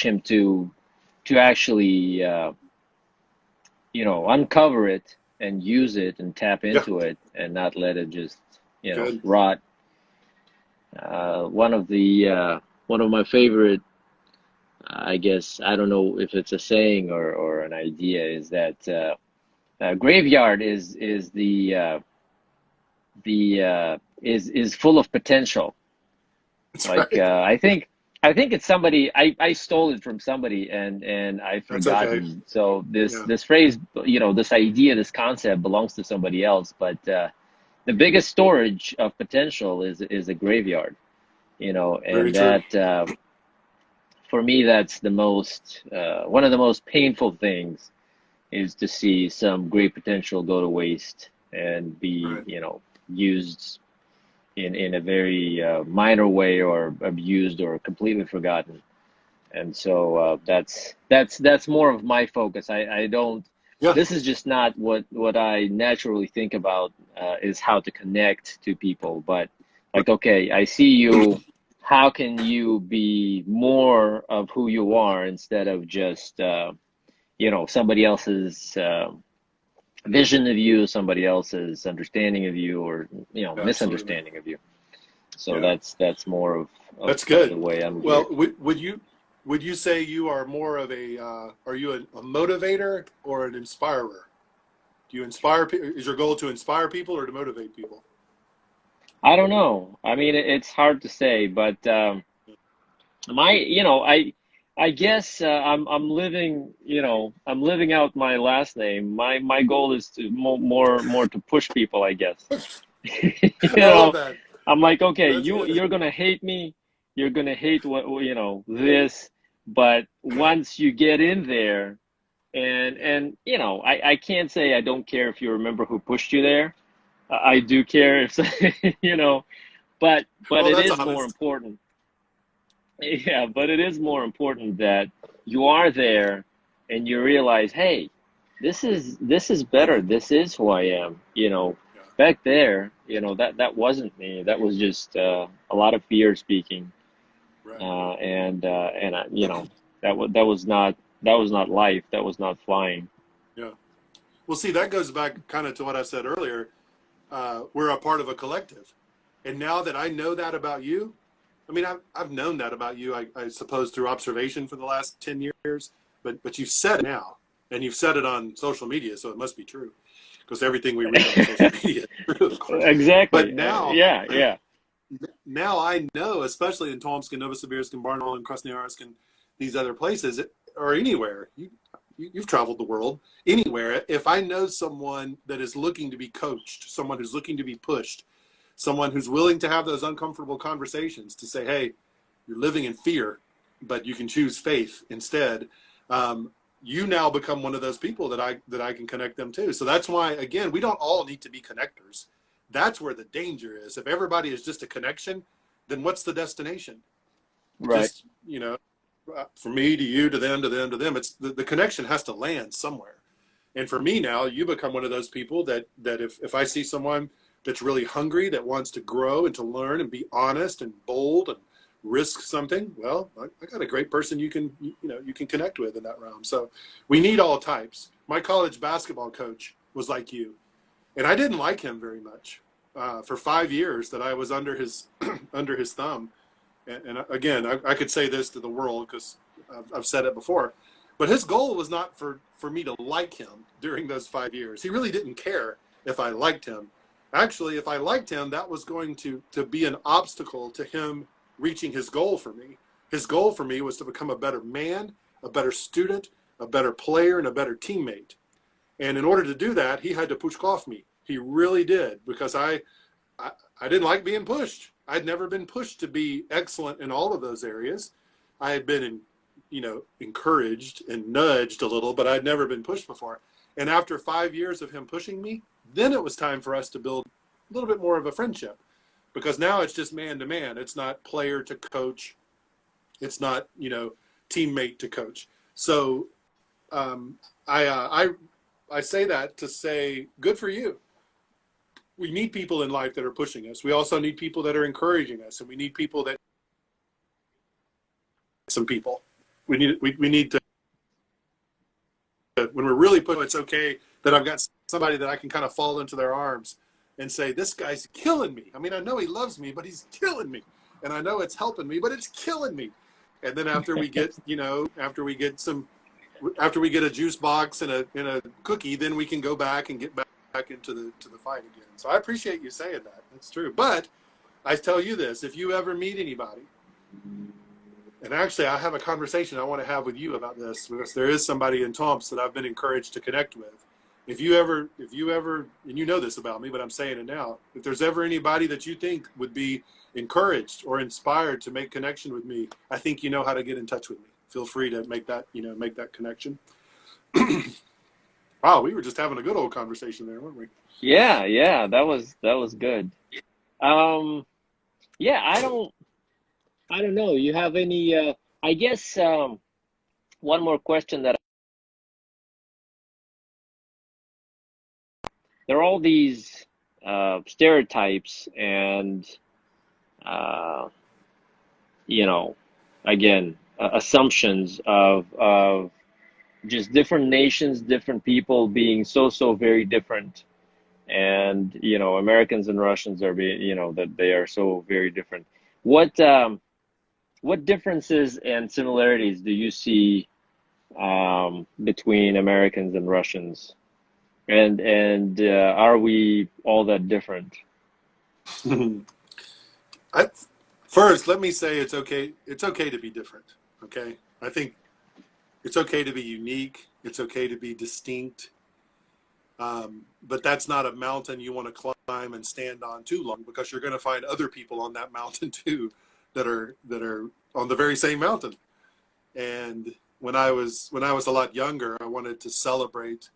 him to actually uncover it and use it and tap into it, and not let it just rot. One of my favorite I guess, I don't know if it's a saying or an idea, is that graveyard is full of potential. That's Like right. I think it's somebody, I stole it from somebody and I've That's okay. forgotten. So this Yeah. this phrase, this idea, this concept belongs to somebody else. But the biggest storage of potential is a graveyard. Very And true. that for me, that's the most one of the most painful things, is to see some great potential go to waste and be, Right. used in a very minor way, or abused or completely forgotten. And so that's more of my focus. I don't. Yeah. This is just not what I naturally think about, is how to connect to people. But like, okay, I see you. How can you be more of who you are, instead of just somebody else's vision of you, somebody else's understanding of you, or Absolutely. misunderstanding of you. So Yeah. that's more That's of the good. way I'm Well, geared. would you say you are more of are you a motivator or an inspirer? Do you inspire? Is your goal to inspire people or to motivate people? I don't know. I mean, it's hard to say, but my, I guess I'm living, I'm living out my last name. My goal is to more to push people, I guess. You I love know, that. I'm like, okay, That's you're good. gonna hate me, you're gonna hate this, but once you get in there, and I can't say I don't care if you remember who pushed you there. I do care if but Well, it that's is more honest. important. Yeah, but it is more important that you are there and you realize, hey, this is better. This is who I am. Yeah. Back there, that wasn't me. That was just a lot of fear speaking, Right. and that was not life. That was not flying. Yeah. Well, see, that goes back kind of to what I said earlier. We're a part of a collective, and now that I know that about you, I mean, I've known that about you, I suppose, through observation for the last 10 years, but you've said it now, and you've said it on social media, so it must be true, because everything we read on social media is true, of course. But Exactly. now, Yeah, yeah. now I know, especially in Tomsке, Novosibirsk, and Barnaul, and Krasnoyarsk, and these other places, or anywhere, you've traveled the world, anywhere, if I know someone that is looking to be coached, someone who's looking to be pushed, someone who's willing to have those uncomfortable conversations to say, hey, you're living in fear, but you can choose faith instead. You now become one of those people that I can connect them to. So that's why, again, we don't all need to be connectors. That's where the danger is. If everybody is just a connection, then what's the destination? Right. Just, from me to you, to them, to them, to them. It's the connection has to land somewhere. And for me now, you become one of those people that if I see someone that's really hungry, that wants to grow and to learn and be honest and bold and risk something, well, I got a great person you can connect with in that realm. So we need all types. My college basketball coach was like you, and I didn't like him very much for 5 years that I was under his under his thumb. And again, I could say this to the world because I've said it before, but his goal was not for me to like him during those 5 years. He really didn't care if I liked him. Actually, if I liked him, that was going to be an obstacle to him reaching his goal for me. His goal for me was to become a better man, a better student, a better player, and a better teammate. And in order to do that, he had to push off me. He really did, because I didn't like being pushed. I'd never been pushed to be excellent in all of those areas. I had been, encouraged and nudged a little, but I'd never been pushed before. And after 5 years of him pushing me, then it was time for us to build a little bit more of a friendship, because now it's just man to man. It's not player to coach. It's not, teammate to coach. So I say that to say, good for you. We need people in life that are pushing us. We also need people that are encouraging us, and we need people that some people. We need to, when we're really put, it's okay that I've got somebody that I can kind of fall into their arms and say, this guy's killing me. I mean, I know he loves me, but he's killing me. And I know it's helping me, but it's killing me. And then after we get, after we get a juice box and a cookie, then we can go back and get back into the fight again. So I appreciate you saying that. That's true. But I tell you this, if you ever meet anybody, and actually I have a conversation I want to have with you about this, because there is somebody in Tomske that I've been encouraged to connect with. If you ever, and you know this about me, but I'm saying it now, if there's ever anybody that you think would be encouraged or inspired to make connection with me, I think you know how to get in touch with me. Feel free to make that connection. Wow, we were just having a good old conversation there, weren't we? Yeah, that was good. Yeah, I don't know. You have any? I guess one more question that there are all these stereotypes and again, assumptions of just different nations, different people being so very different. And Americans and Russians are that they are so very different. What differences and similarities do you see between Americans and Russians? And are we all that different? First, let me say it's okay to be different. Okay, I think it's okay to be unique. It's okay to be distinct. But that's not a mountain you want to climb and stand on too long, because you're going to find other people on that mountain too that are on the very same mountain. And when I was a lot younger, I wanted to celebrate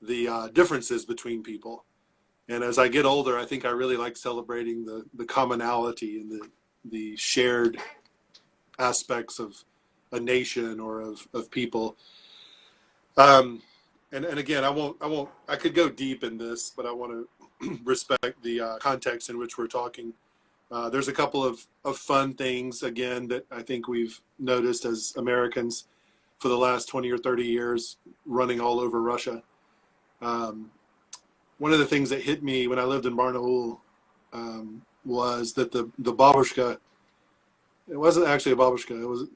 the differences between people. And as I get older, I think I really like celebrating the commonality and the shared aspects of a nation or of people. And again, I could go deep in this, but I want to respect the context in which we're talking. There's a couple of fun things, again, that I think we've noticed as Americans for the last 20 or 30 years running all over Russia. One of the things that hit me when I lived in Barnaul was that the babushka, it wasn't actually a babushka. It was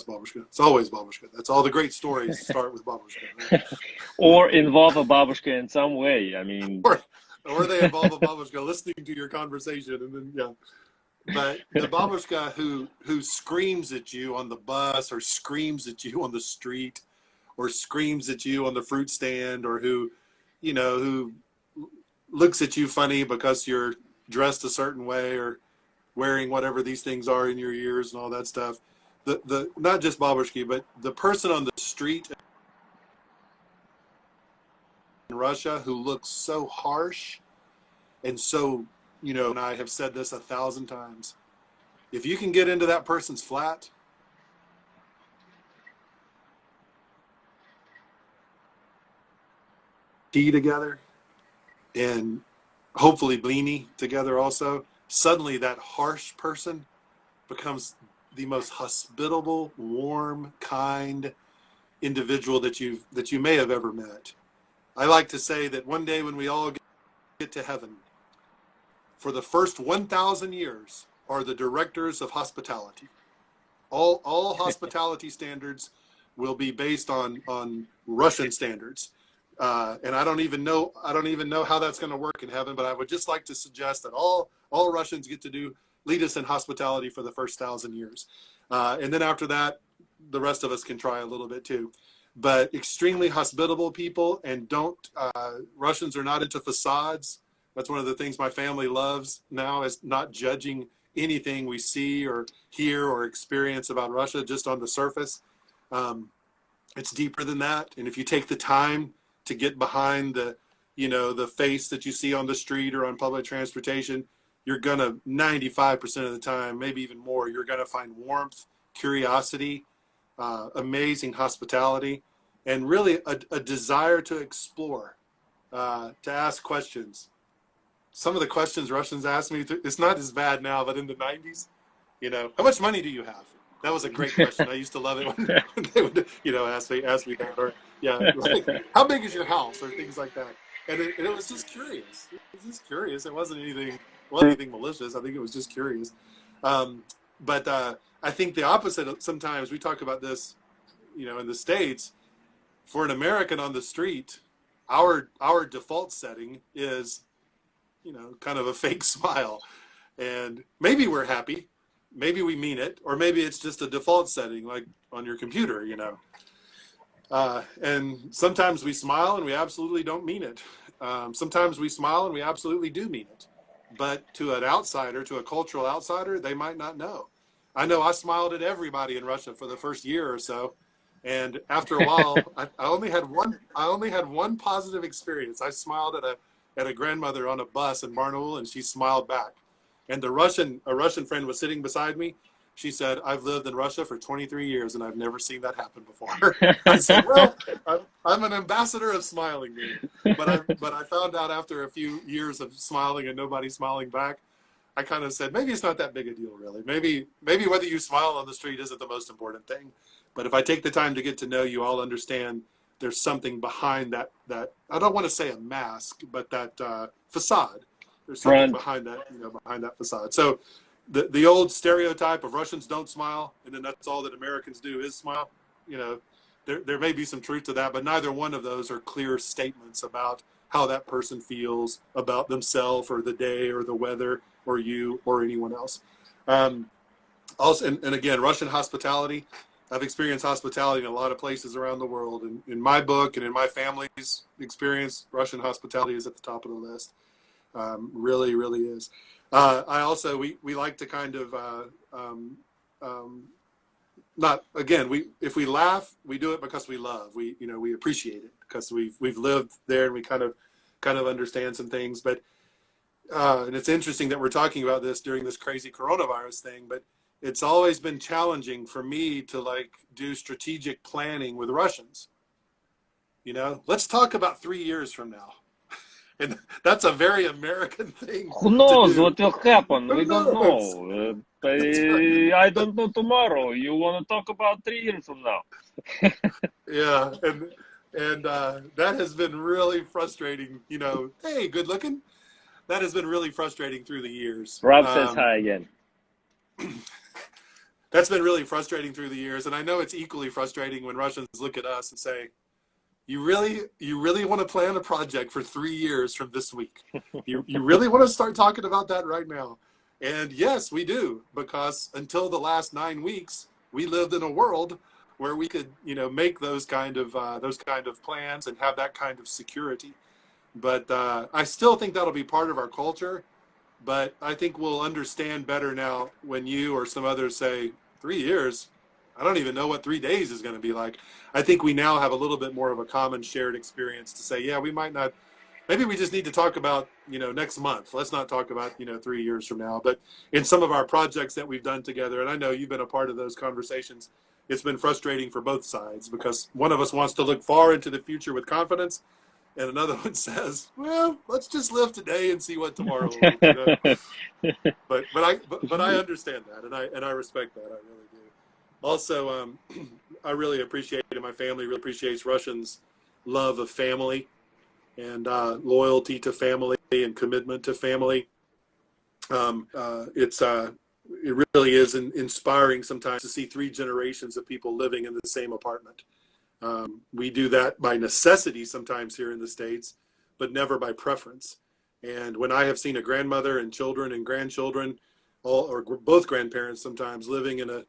babushka. It's always babushka. That's all the great stories start with babushka. Right? Or involve a babushka in some way. I mean, or they involve a babushka listening to your conversation, and then But the babushka who screams at you on the bus, or screams at you on the street, or screams at you on the fruit stand, or who looks at you funny because you're dressed a certain way or wearing whatever these things are in your ears and all that stuff. The not just babushki, but the person on the street in Russia who looks so harsh and so, and I have said this 1,000 times, if you can get into that person's flat, tea together, and hopefully blini together also, suddenly that harsh person becomes the most hospitable, warm, kind individual that you may have ever met. I like to say that one day when we all get to heaven, for the first 1,000 years are the directors of hospitality. All hospitality standards will be based on Russian standards. And I don't even know how that's going to work in heaven, but I would just like to suggest that all Russians get to lead us in hospitality for the first 1,000 years. And then after that, the rest of us can try a little bit too. But extremely hospitable people, and Russians are not into facades. That's one of the things my family loves now, is not judging anything we see or hear or experience about Russia just on the surface. It's deeper than that. And if you take the time to get behind the face that you see on the street or on public transportation, you're going to 95% of the time, maybe even more, you're going to find warmth, curiosity, amazing hospitality, and really a desire to explore, to ask questions. Some of the questions Russians ask me, it's not as bad now, but in the 90s, how much money do you have? That was a great question. I used to love it when they would, ask me that, or like, how big is your house, or things like that. And it was just curious. It wasn't anything malicious. I think it was just curious. But I I think the opposite, sometimes we talk about this, in the States, for an American on the street, our default setting is, kind of a fake smile. And maybe we're happy, maybe we mean it, or maybe it's just a default setting, like on your computer, and sometimes we smile and we absolutely don't mean it. Sometimes we smile and we absolutely do mean it. But to an outsider, to a cultural outsider, they might not know. I know I smiled at everybody in Russia for the first year or so. And after a while, I only had one positive experience. I smiled at a grandmother on a bus in Barnaul, and she smiled back. And a Russian friend was sitting beside me. She said, "I've lived in Russia for 23 years, and I've never seen that happen before." I said, "Well, I'm an ambassador of smiling, dude." But I found out after a few years of smiling and nobody smiling back, I kind of said, maybe it's not that big a deal, really. Maybe whether you smile on the street isn't the most important thing. But if I take the time to get to know you, I'll understand there's something behind that I don't want to say a mask, but that facade. There's something behind that facade. So the old stereotype of Russians don't smile, and then that's all that Americans do is smile. There may be some truth to that, but neither one of those are clear statements about how that person feels about themselves or the day or the weather or you or anyone else. Also, and again, Russian hospitality. I've experienced hospitality in a lot of places around the world. And in my book and in my family's experience, Russian hospitality is at the top of the list. Really, really is. I also, we like to kind of, if we laugh, we do it because we love. We appreciate it because we've lived there and we kind of understand some things. But and it's interesting that we're talking about this during this crazy coronavirus thing, but it's always been challenging for me to do strategic planning with Russians. Let's talk about 3 years from now. And that's a very American thing. Who knows to do. what will happen? We don't knows? know. Right. I don't know tomorrow. You want to talk about 3 years from now? Yeah, and that has been really frustrating. Hey, good looking. That has been really frustrating through the years. Rob says hi again. That's been really frustrating through the years, and I know it's equally frustrating when Russians look at us and say, "You really want to plan a project for 3 years from this week? You really want to start talking about that right now?" And yes, we do, because until the last 9 weeks, we lived in a world where we could, make those kind of plans and have that kind of security. But I still think that'll be part of our culture. But I think we'll understand better now when you or some others say 3 years. I don't even know what 3 days is going to be like. I think we now have a little bit more of a common shared experience to say, yeah, we might not, maybe we just need to talk about, next month. Let's not talk about, 3 years from now. But in some of our projects that we've done together, and I know you've been a part of those conversations, it's been frustrating for both sides because one of us wants to look far into the future with confidence. And another one says, well, let's just live today and see what tomorrow holds. But I understand that, and I respect that. I really do. Also, I really appreciate, and my family really appreciates Russians' love of family and loyalty to family and commitment to family. It really is inspiring sometimes to see 3 generations of people living in the same apartment. We do that by necessity sometimes here in the States, but never by preference. And when I have seen a grandmother and children and grandchildren, or both grandparents sometimes living in a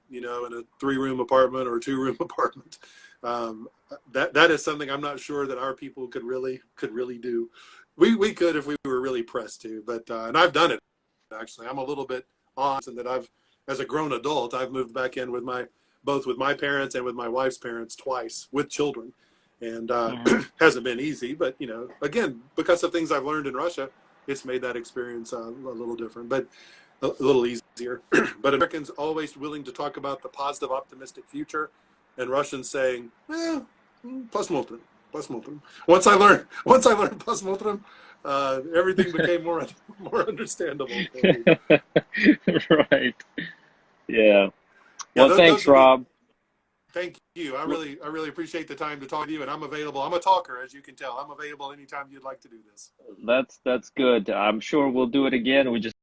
3-room apartment or a 2-room apartment, that is something I'm not sure that our people could really do. We could if we were really pressed to, but and I've done it actually. I'm a little bit honest in that as a grown adult, I've moved back in both with my parents and with my wife's parents twice with children, and hasn't been easy, but again, because of things I've learned in Russia, it's made that experience a little different, but a little easier. But Americans always willing to talk about the positive, optimistic future, and Russians saying, посмотрим. Once I learned посмотрим, everything became more understandable for me. Right. Yeah. Well, thanks, Rob. Thank you. I really appreciate the time to talk to you, and I'm available. I'm a talker, as you can tell. I'm available anytime you'd like to do this. That's good. I'm sure we'll do it again. We just